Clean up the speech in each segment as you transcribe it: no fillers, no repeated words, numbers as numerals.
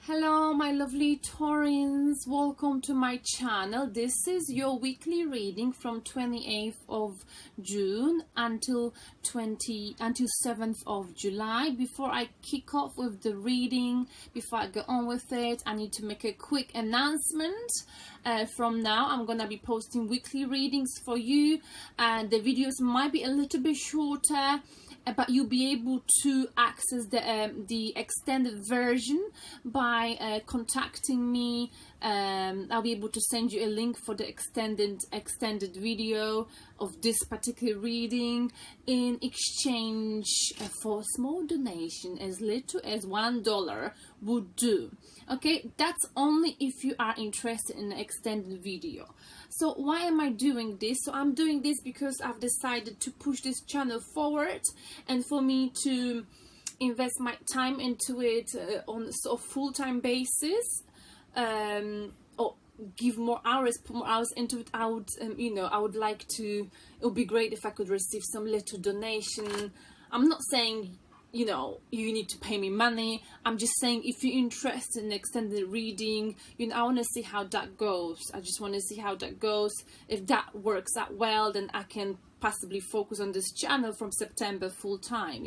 Hello my lovely Taurans, welcome to my channel. This is your weekly reading from 28th of June until 7th of July. Before I kick off with the reading, before I go on with it, I need to make a quick announcement. From now I'm gonna be posting weekly readings for you, and the videos might be a little bit shorter, but you'll be able to access the extended version by contacting me. I'll be able to send you a link for the extended video of this particular reading in exchange for a small donation as little as $1 would do. Okay, that's only if you are interested in the extended video. So why am I doing this? So I'm doing this because I've decided to push this channel forward, and for me to invest my time into it on a full-time basis, or give more hours, put more hours into it. I would I would like to, it would be great if I could receive some little donation. I'm not saying you need to pay me money. I'm just saying, if you're interested in extended reading, I want to see how that goes. I just want to see how that goes. If that works out well, then I can possibly focus on this channel from September full time,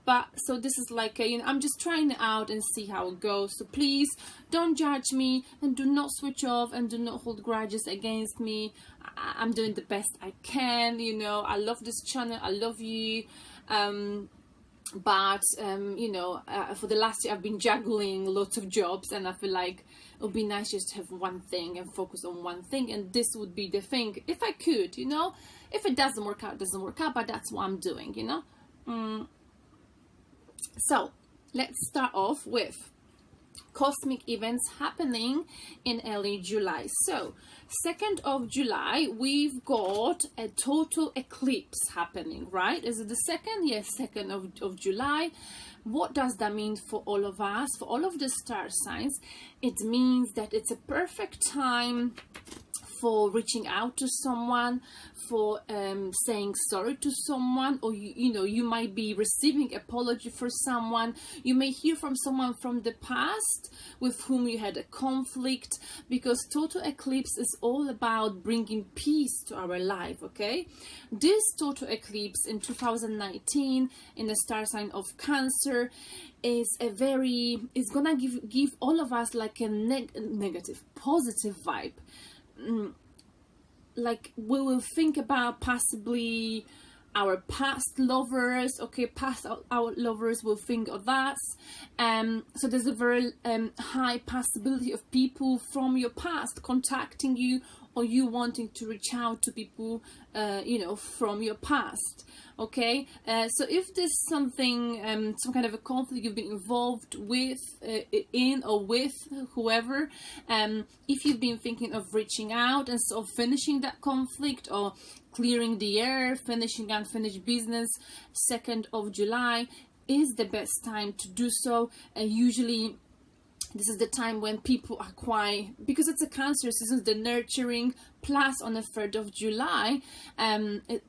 but so this is like I'm just trying it out and see how it goes. So please don't judge me, and do not switch off, and do not hold grudges against me. I'm doing the best I can. I love this channel, I love you, but for the last year I've been juggling lots of jobs, and I feel like it would be nice just to have one thing and focus on one thing, and this would be the thing if I could. If it doesn't work out, it doesn't work out, but that's what I'm doing. So let's start off with cosmic events happening in early July. So 2nd of July, we've got a total eclipse happening, right? Is it the 2nd? Yes, 2nd of July. What does that mean for all of us, for all of the star signs? It means that it's a perfect time for reaching out to someone, for saying sorry to someone, or you might be receiving apology for someone. You may hear from someone from the past with whom you had a conflict, because total eclipse is all about bringing peace to our life. Okay, this total eclipse in 2019 in the star sign of Cancer is gonna give all of us like a negative positive vibe. Like we will think about possibly our past lovers. Okay, our lovers will think of us. So there's a very high possibility of people from your past contacting you, or you wanting to reach out to people from your past. Okay, so if there's something, some kind of a conflict you've been involved with, in or with whoever, if you've been thinking of reaching out and sort of finishing that conflict, or clearing the air, finishing unfinished business, 2nd of July is the best time to do so. Usually this is the time when people are quite, because it's a Cancer season, the nurturing, plus on the 3rd of July,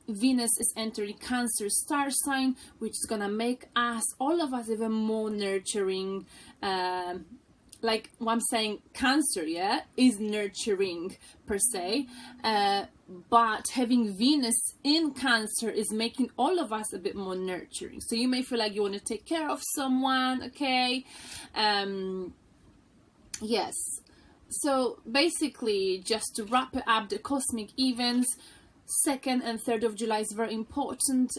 Venus is entering Cancer star sign, which is gonna make all of us even more nurturing. Like what I'm saying, Cancer, yeah, is nurturing per se, but having Venus in Cancer is making all of us a bit more nurturing. So you may feel like you want to take care of someone. Okay, yes. So basically, just to wrap it up, the cosmic events, 2nd and 3rd of July is very important.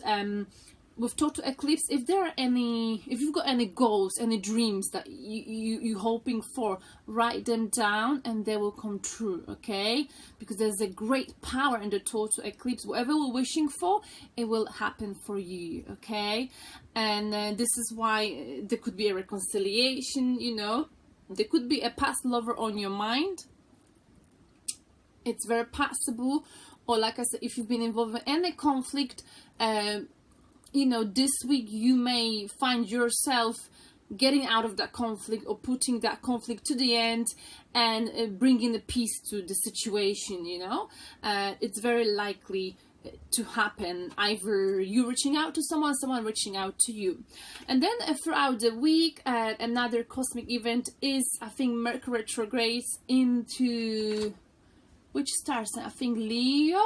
With total eclipse, if you've got any goals, any dreams that you're hoping for, write them down and they will come true. Okay, because there's a great power in the total eclipse. Whatever we're wishing for, it will happen for you. Okay, and this is why there could be a reconciliation. There could be a past lover on your mind. It's very possible. Or like I said, if you've been involved in any conflict, this week you may find yourself getting out of that conflict, or putting that conflict to the end, and bringing the peace to the situation. It's very likely to happen, either you reaching out to someone, someone reaching out to you. And then throughout the week, another cosmic event is, I think, Mercury retrogrades into which star sign? I think Leo.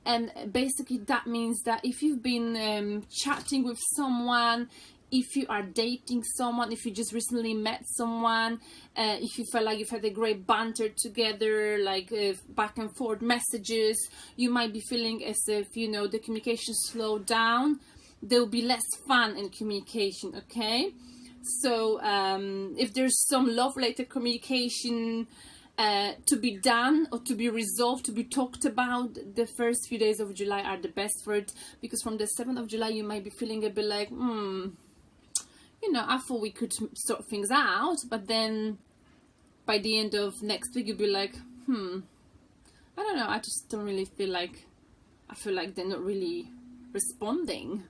And basically that means that if you've been chatting with someone, if you are dating someone, if you just recently met someone, if you feel like you've had a great banter together, like back and forth messages, you might be feeling as if, you know, the communication slowed down. There will be less fun in communication, okay? So if there's some love-related communication to be done or to be resolved, to be talked about, the first few days of July are the best for it, because from the 7th of July you might be feeling a bit like, you know, I thought we could sort things out, but then by the end of next week you'll be like, I don't know, I just don't really feel like, I feel like they're not really responding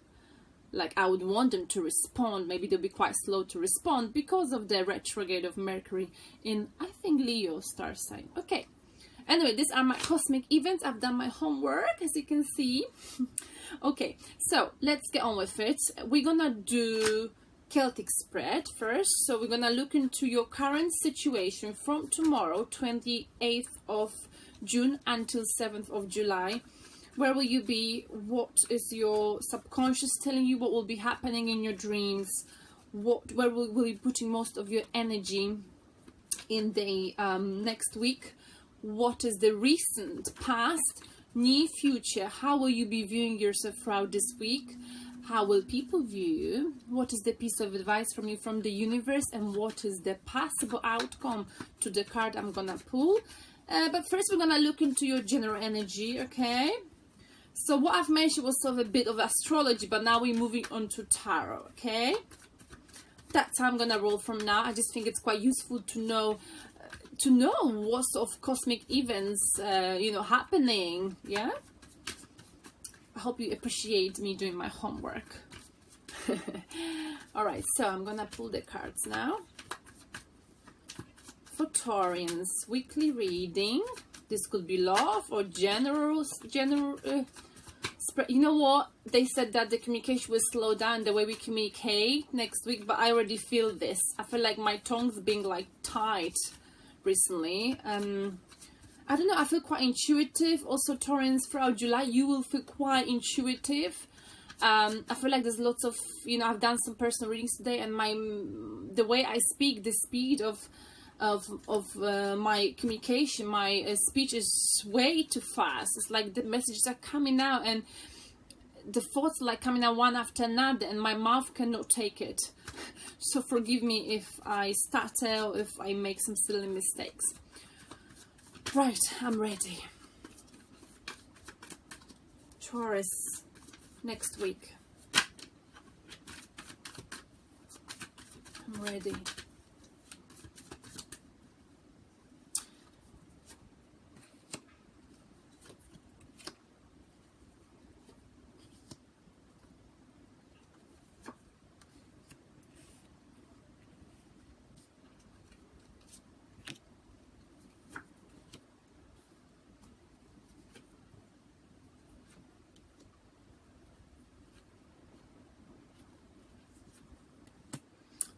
like I would want them to respond. Maybe they'll be quite slow to respond because of the retrograde of Mercury in, I think, Leo star sign. Okay, anyway, these are my cosmic events. I've done my homework, as you can see. Okay, so let's get on with it. We're gonna do Celtic spread first. So we're gonna look into your current situation from tomorrow, 28th of June until 7th of July. Where will you be? What is your subconscious telling you? What will be happening in your dreams? Where will you be putting most of your energy in the next week? What is the recent, past, near future? How will you be viewing yourself throughout this week? How will people view you? What is the piece of advice from you from the universe? And what is the possible outcome to the card I'm gonna pull? But first we're gonna look into your general energy, okay? So what I've mentioned was sort of a bit of astrology, but now we're moving on to tarot, okay? That's how I'm gonna roll from now. I just think it's quite useful to know what sort of cosmic events, you know, happening, yeah? I hope you appreciate me doing my homework. All right, so I'm gonna pull the cards now. For Taurians, weekly reading. This could be love or general spread. You know what? They said that the communication will slow down the way we communicate next week, but I already feel this. I feel like my tongue's being like tight recently. I don't know. I feel quite intuitive. Also, Taurans, throughout July, you will feel quite intuitive. I feel like there's lots of, you know, I've done some personal readings today, and the way I speak, the speed of my communication, my speech is way too fast. It's like the messages are coming out and the thoughts are like coming out one after another, and my mouth cannot take it. So forgive me if I stutter or if I make some silly mistakes. Right, I'm ready. Taurus, next week. I'm ready.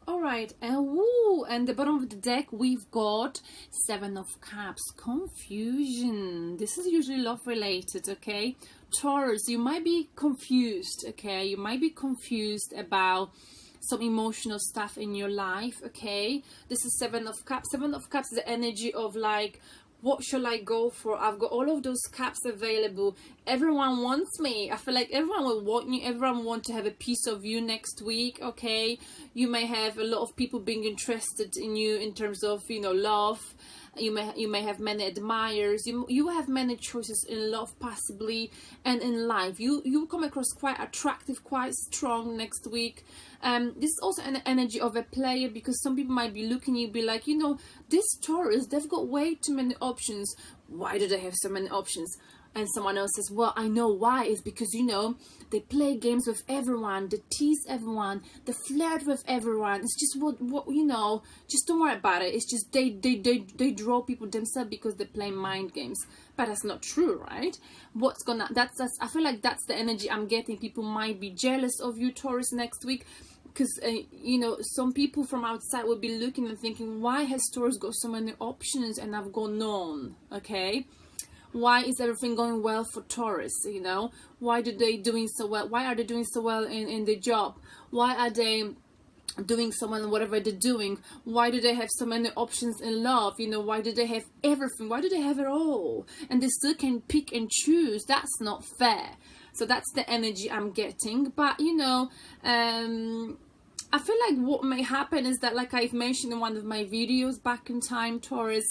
Alright, and the bottom of the deck we've got 7 of Cups, confusion. This is usually love related, okay? Taurus, you might be confused, okay? You might be confused about some emotional stuff in your life, okay? This is 7 of Cups. 7 of Cups is the energy of like, what shall I go for? I've got all of those cups available. Everyone wants me. I feel like everyone will want you. Everyone want to have a piece of you next week, okay? You may have a lot of people being interested in you in terms of, you know, love. You may have many admirers. You have many choices in love, possibly, and in life. You come across quite attractive, quite strong next week. This is also an energy of a player, because some people might be looking at you, be like, you know, this Taurus, they've got way too many options. Why do they have so many options? And someone else says, well, I know why. It's because, you know, they play games with everyone, they tease everyone, they flirt with everyone. It's just what you know, just don't worry about it. It's just they draw people themselves because they play mind games. But that's not true, right? That's I feel like that's the energy I'm getting. People might be jealous of you, Taurus, next week. Because, you know, some people from outside will be looking and thinking, why has Taurus got so many options and I've got none, okay? Why is everything going well for Taurus, you know? Why are they doing so well? Why are they doing so well in their job? Why are they doing so well in whatever they're doing? Why do they have so many options in love? You know, why do they have everything? Why do they have it all? And they still can pick and choose. That's not fair. So that's the energy I'm getting. But, you know, I feel like what may happen is that, like I've mentioned in one of my videos back in time, Taurus,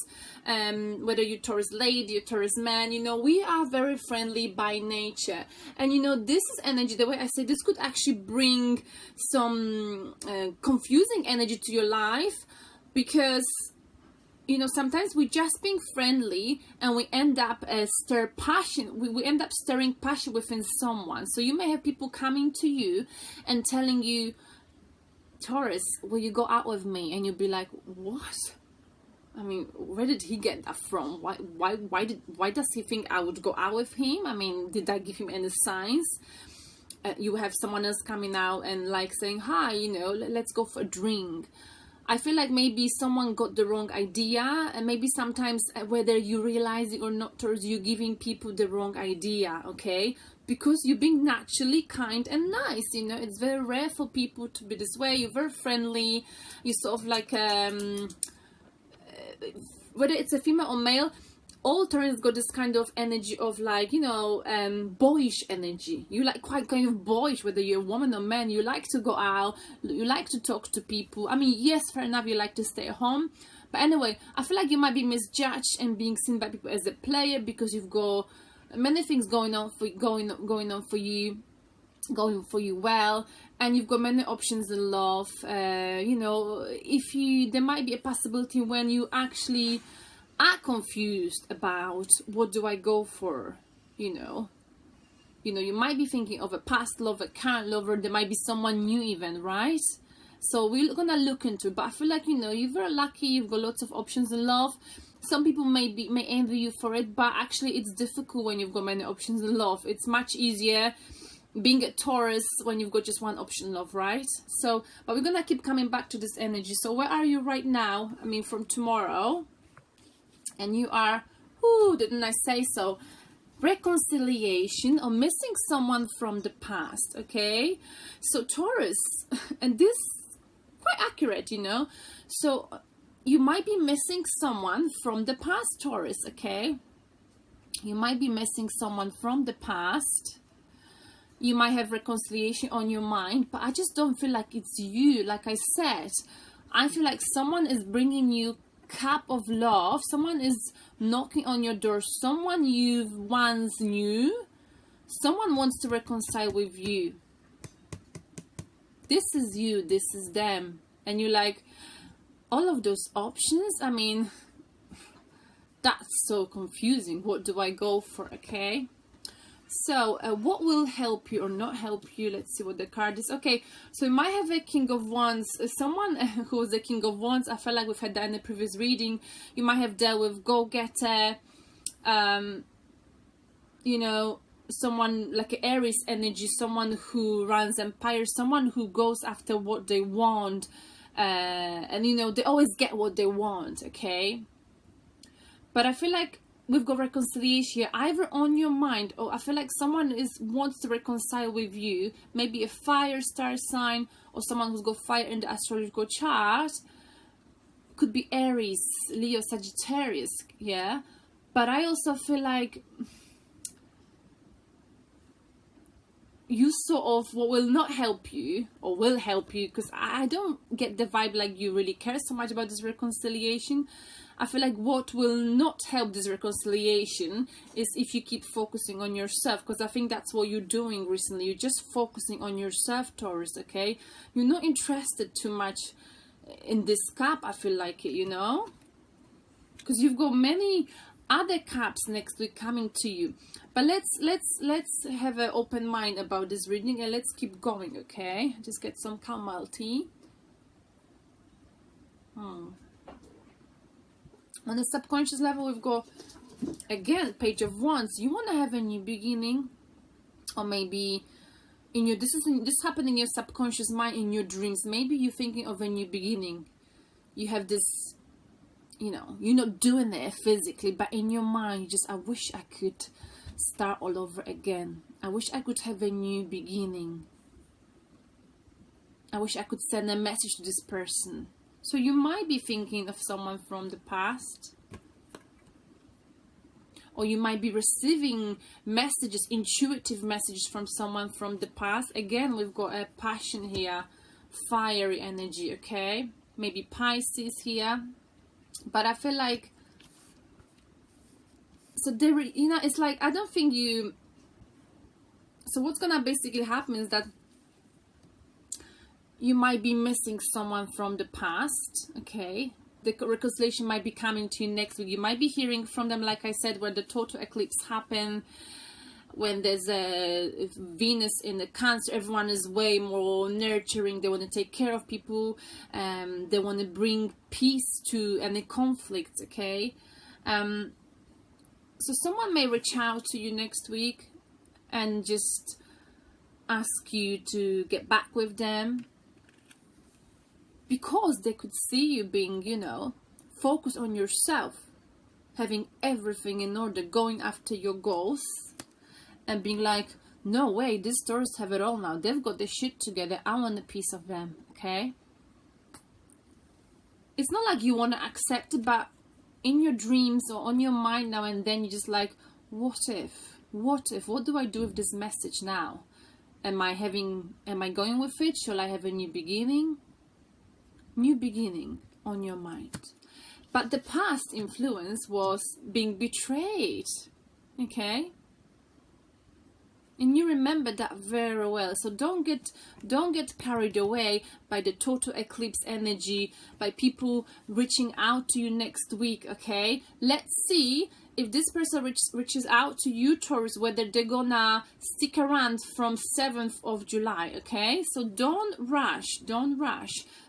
whether you're Taurus lady or Taurus man, you know, we are very friendly by nature. And, you know, this is energy, the way I say, this could actually bring some confusing energy to your life, because, you know, sometimes we're just being friendly and we end up we end up stirring passion within someone. So you may have people coming to you and telling you, Taurus, will you go out with me? And you'll be like, what? I mean, where did he get that from? Why does he think I would go out with him? I mean, did I give him any signs? You have someone else coming out and like saying, hi, you know, let's go for a drink. I feel like maybe someone got the wrong idea, and maybe sometimes, whether you realize it or not, Taurus, you're giving people the wrong idea, okay? Because you're being naturally kind and nice, you know. It's very rare for people to be this way. You're very friendly. You're sort of like, whether it's a female or male, all Taurus got this kind of energy of, like, you know, boyish energy. You like quite kind of boyish, whether you're a woman or man. You like to go out, you like to talk to people. I mean, yes, fair enough, you like to stay at home. But anyway, I feel like you might be misjudged and being seen by people as a player, because you've got many things going on for you well, and you've got many options in love. You know, there might be a possibility when you actually are confused about what do I go for, you know, you might be thinking of a past lover, current lover, there might be someone new even, right? So we're gonna look into it. But I feel like, you know, you're very lucky, you've got lots of options in love. Some people may envy you for it, but actually it's difficult when you've got many options in love. It's much easier being a Taurus when you've got just one option in love, right? So, but we're gonna keep coming back to this energy. So where are you right now? I mean, from tomorrow. And you are, didn't I say so? Reconciliation, or missing someone from the past, okay? So Taurus, and this quite accurate, you know. So you might be missing someone from the past, Taurus, okay? You might be missing someone from the past. You might have reconciliation on your mind, but I just don't feel like it's you. Like I said, I feel like someone is bringing you cup of love. Someone is knocking on your door. Someone you once knew. Someone wants to reconcile with you. This is you. This is them. And you're like, all of those options, I mean, that's so confusing. What do I go for? Okay. So what will help you or not help you? Let's see what the card is. Okay, so you might have a King of Wands. Someone who is a King of Wands, I felt like we've had that in the previous reading. You might have dealt with go-getter, you know, someone like an Aries energy, someone who runs empires, someone who goes after what they want, and you know, they always get what they want, okay? But I feel like we've got reconciliation here, either on your mind, or I feel like someone wants to reconcile with you. Maybe a fire star sign, or someone who's got fire in the astrological chart. Could be Aries, Leo, Sagittarius, yeah. But I also feel like you sort of, what will not help you, or will help you, because I don't get the vibe like you really care so much about this reconciliation. I feel like what will not help this reconciliation is if you keep focusing on yourself, because I think that's what you're doing recently. You're just focusing on yourself, Taurus, okay? You're not interested too much in this cup, I feel like it, you know? Because you've got many other cups next week coming to you. But let's have an open mind about this reading, and let's keep going, okay? Just get some chamomile tea. On the subconscious level, we've got, again, Page of Wands. You want to have a new beginning, or maybe in your this happening in your subconscious mind, in your dreams. Maybe you're thinking of a new beginning. You have this, you know, you're not doing it physically, but in your mind, you just, I wish I could start all over again. I wish I could have a new beginning. I wish I could send a message to this person. So you might be thinking of someone from the past, or you might be receiving messages, intuitive messages from someone from the past. Again, we've got a passion here, fiery energy, okay? Maybe Pisces here. But I feel like, so there, you know, it's like, I don't think you, so what's gonna basically happen is that you might be missing someone from the past, okay? The reconciliation might be coming to you next week. You might be hearing from them, like I said, where the total eclipse happened, when there's a Venus in the Cancer. Everyone is way more nurturing. They want to take care of people. They want to bring peace to any conflicts, okay? So someone may reach out to you next week and just ask you to get back with them, because they could see you being, you know, focused on yourself, having everything in order, going after your goals, and being like, no way, these Taurus have it all now. They've got their shit together. I want a piece of them, okay? It's not like you want to accept it, but in your dreams or on your mind now and then, you're just like, what if? What do I do with this message now? Am I going with it? Shall I have a new beginning? New beginning on your mind. But the past influence was being betrayed, okay? And you remember that very well. So don't get carried away by the total eclipse energy, by people reaching out to you next week, okay? Let's see if this person reaches out to you, Taurus, whether they're gonna stick around from 7th of July, okay? So don't rush.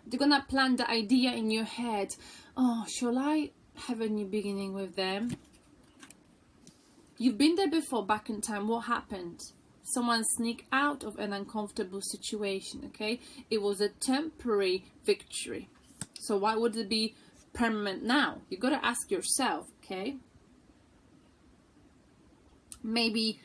They're gonna plant the idea in your head. Oh, shall I have a new beginning with them? You've been there before, back in time. What happened? Someone sneaked out of an uncomfortable situation, okay? It was a temporary victory. So why would it be permanent now? You got to ask yourself, okay? Maybe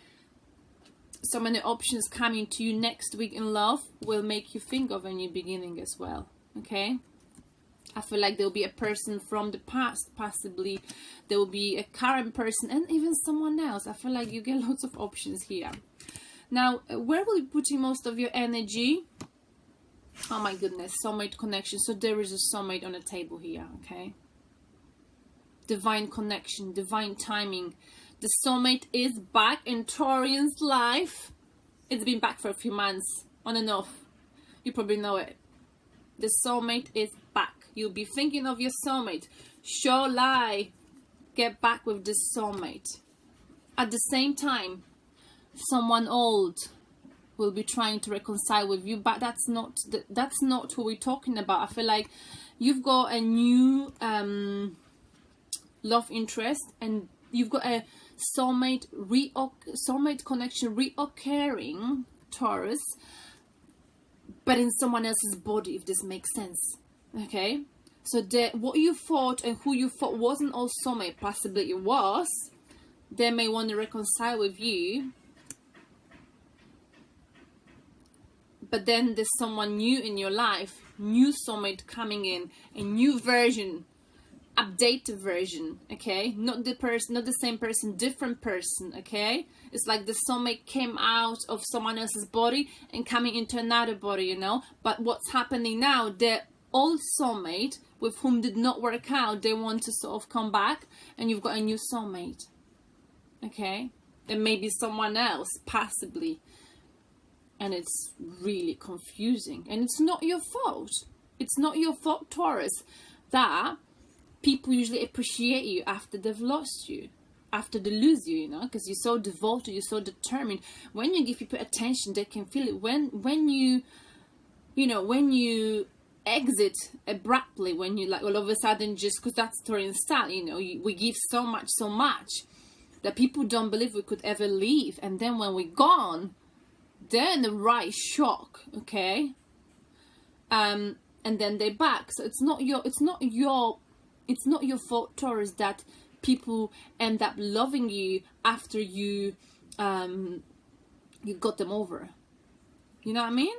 so many options coming to you next week in love will make you think of a new beginning as well, okay? I feel like there'll be a person from the past, possibly there will be a current person, and even someone else. I feel like you get lots of options here. Now, where will you put in most of your energy? Oh my goodness, soulmate connection. So there is a soulmate on the table here, okay? Divine connection, divine timing. The soulmate is back in Taurian's life. It's been back for a few months, on and off. You probably know it. The soulmate is back. You'll be thinking of your soulmate. Shall I get back with this soulmate? At the same time, someone old will be trying to reconcile with you, but that's not what we're talking about. I feel like you've got a new love interest, and you've got a soulmate connection reoccurring, Taurus, but in someone else's body, if this makes sense, okay? So what you thought and who you thought wasn't all soulmate, possibly it was, they may want to reconcile with you, but then there's someone new in your life, new soulmate coming in, a new version, updated version, okay? Not the same person, different person, okay? It's like the soulmate came out of someone else's body and coming into another body, you know? But what's happening now, the old soulmate with whom did not work out, they want to sort of come back, and you've got a new soulmate, okay? And maybe someone else, possibly. And it's really confusing, and it's not your fault. It's not your fault, Taurus, that people usually appreciate you after they've lost you. after they lose you, you know, because you're so devoted, you're so determined. When you give people attention, they can feel it. When you know, when you exit abruptly, when you like all of a sudden, just because that's Taurian style, you know, we give so much that people don't believe we could ever leave, and then when we're gone, they're in the right shock, okay? And then they're back. So it's not your fault, Taurus, that people end up loving you after you got them over. You know what I mean?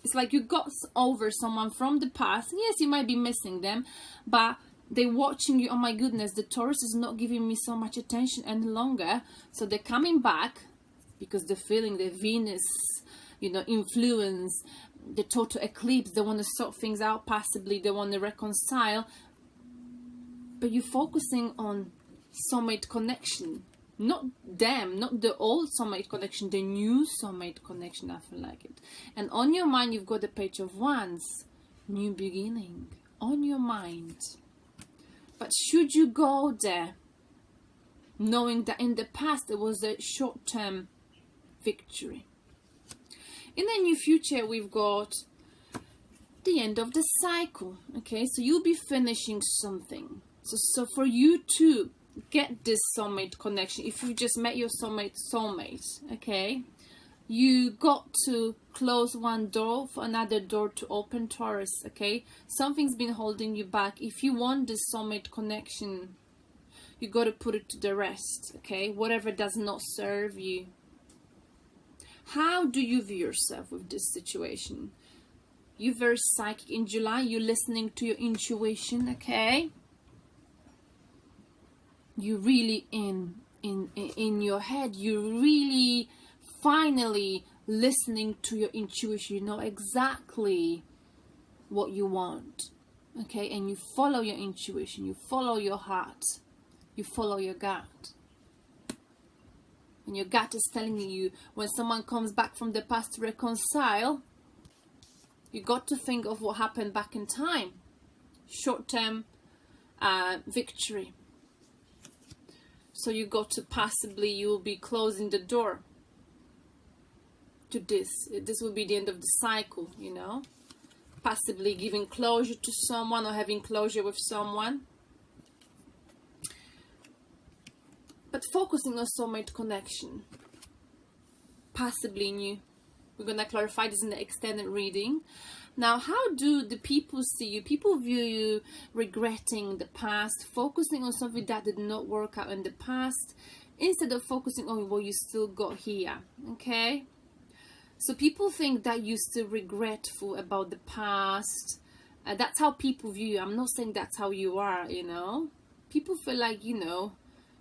It's like you got over someone from the past. Yes, you might be missing them, but they're watching you. Oh my goodness, the Taurus is not giving me so much attention any longer. So they're coming back because they're feeling the Venus, you know, influence, the total eclipse. They want to sort things out, possibly they want to reconcile. But you're focusing on soulmate connection. Not them, not the old soulmate connection, the new soulmate connection. I feel like it. And on your mind, you've got the Page of Wands, new beginning, on your mind. But should you go there, knowing that in the past there was a short-term victory? In the new future, we've got the end of the cycle. Okay, so you'll be finishing something. So for you to get this soulmate connection, if you just met your soulmate, okay, you got to close one door for another door to open, Taurus, okay? Something's been holding you back. If you want this soulmate connection, you got to put it to the rest, okay? Whatever does not serve you. How do you view yourself with this situation? You're very psychic. In July, you're listening to your intuition, okay? You're really in your head. You're really finally listening to your intuition. You know exactly what you want, okay? And you follow your intuition. You follow your heart. You follow your gut. And your gut is telling you when someone comes back from the past to reconcile, you got to think of what happened back in time. Short-term victory. So you got to possibly, you'll be closing the door to this. This will be the end of the cycle, you know. Possibly giving closure to someone or having closure with someone. But focusing on soulmate connection. Possibly new. We're going to clarify this in the extended reading. Now, how do the people see you? People view you regretting the past, focusing on something that did not work out in the past, instead of focusing on what you still got here, okay? So people think that you're still regretful about the past. That's how people view you. I'm not saying that's how you are, you know? People feel like, you know,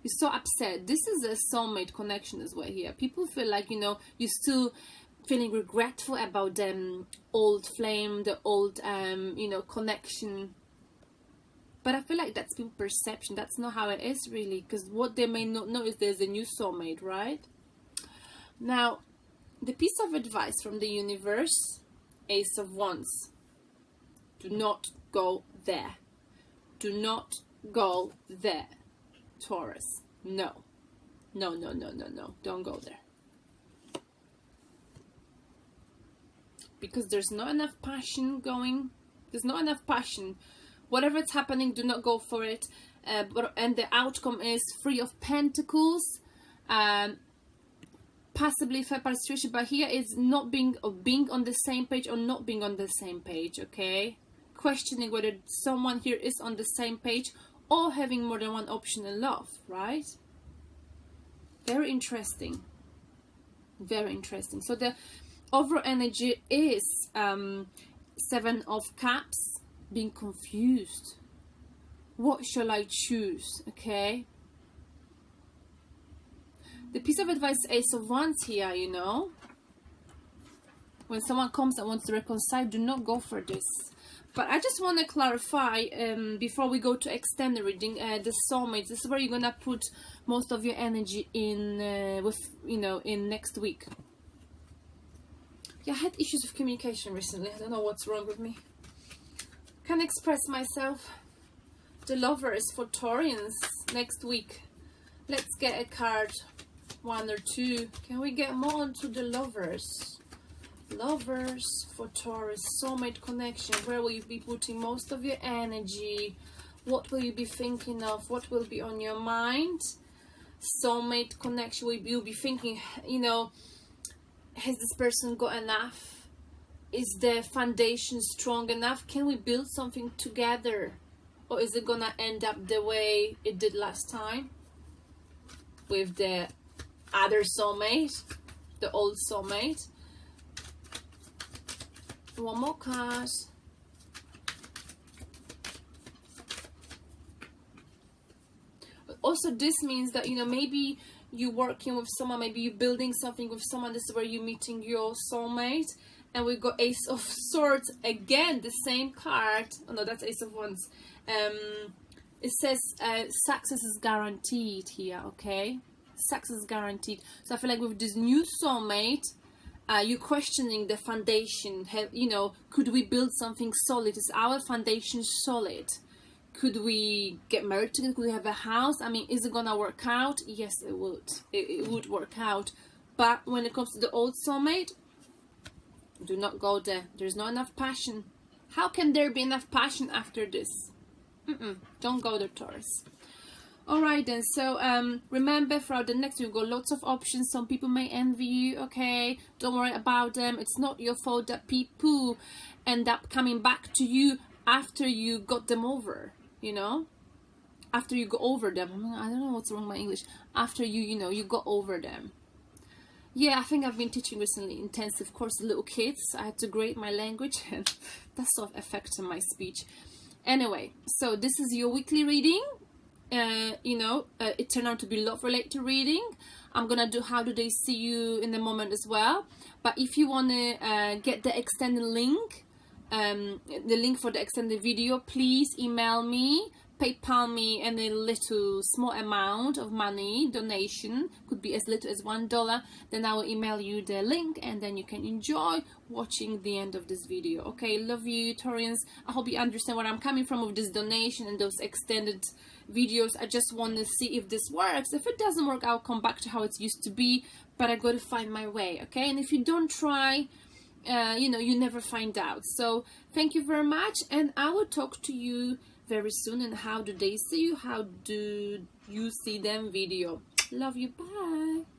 you're so upset. This is a soulmate connection as well here. People feel like, you know, you're still feeling regretful about the old flame, the old, you know, connection. But I feel like that's people's perception. That's not how it is really. Because what they may not know is there's a new soulmate, right? Now, the piece of advice from the universe, Ace of Wands. Do not go there. Do not go there, Taurus. No. No, no, no, no, no. Don't go there. Because there's not enough passion going. There's not enough passion. Whatever's happening, do not go for it. And the outcome is Three of Pentacles. Possibly third-party situation. But here is not being on the same page or not being on the same page, okay? Questioning whether someone here is on the same page or having more than one option in love, right? Very interesting. Very interesting. So the overall energy is Seven of Cups, being confused. What shall I choose? Okay. The piece of advice, Ace of Wands here, you know. When someone comes and wants to reconcile, do not go for this. But I just want to clarify, before we go to extend the reading, the soulmates. This is where you're going to put most of your energy in, in next week. Yeah, I had issues with communication recently. I don't know what's wrong with me. Can't express myself. The Lovers for Taurians next week. Let's get a card, one or two. Can we get more onto the lovers? Lovers for Taurus, soulmate connection. Where will you be putting most of your energy? What will you be thinking of? What will be on your mind? Soulmate connection. You'll be thinking, you know, has this person got enough? Is the foundation strong enough? Can we build something together? Or is it gonna end up the way it did last time with the other soulmate, the old soulmate? One more card. Also, this means that, you know, maybe you're working with someone, maybe you're building something with someone. This is where you're meeting your soulmate. And we got Ace of Swords again, the same card. Oh no, that's Ace of Wands. It says success is guaranteed here, okay? Success is guaranteed. So I feel like with this new soulmate, you're questioning the foundation. You know, could we build something solid? Is our foundation solid? Could we get married together? Could we have a house? I mean, is it gonna work out? Yes, it would. It would work out. But when it comes to the old soulmate, do not go there. There's not enough passion. How can there be enough passion after this? Don't go there, Taurus. Alright then, so remember, throughout the next we've got lots of options. Some people may envy you, okay? Don't worry about them. It's not your fault that people end up coming back to you after you got them over, you know? After you go over them. I don't know what's wrong with my English. After you know, you got over them. Yeah, I think I've been teaching recently intensive course little kids. I had to grade my language and that's sort of affecting my speech. Anyway, so this is your weekly reading. You know, it turned out to be love related reading. I'm gonna do how do they see you in a moment as well. But if you want to get the extended link, the link for the extended video, please email me, PayPal me any little small amount of money, donation, could be as little as $1, then I will email you the link and then you can enjoy watching the end of this video. Okay, love you, Taurians. I hope you understand where I'm coming from with this donation and those extended videos. I just want to see if this works. If it doesn't work, I'll come back to how it used to be, but I got to find my way, okay? And if you don't try, you know, you never find out. So thank you very much, and I will talk to you very soon. And how do they see you? How do you see them video? Love you. Bye.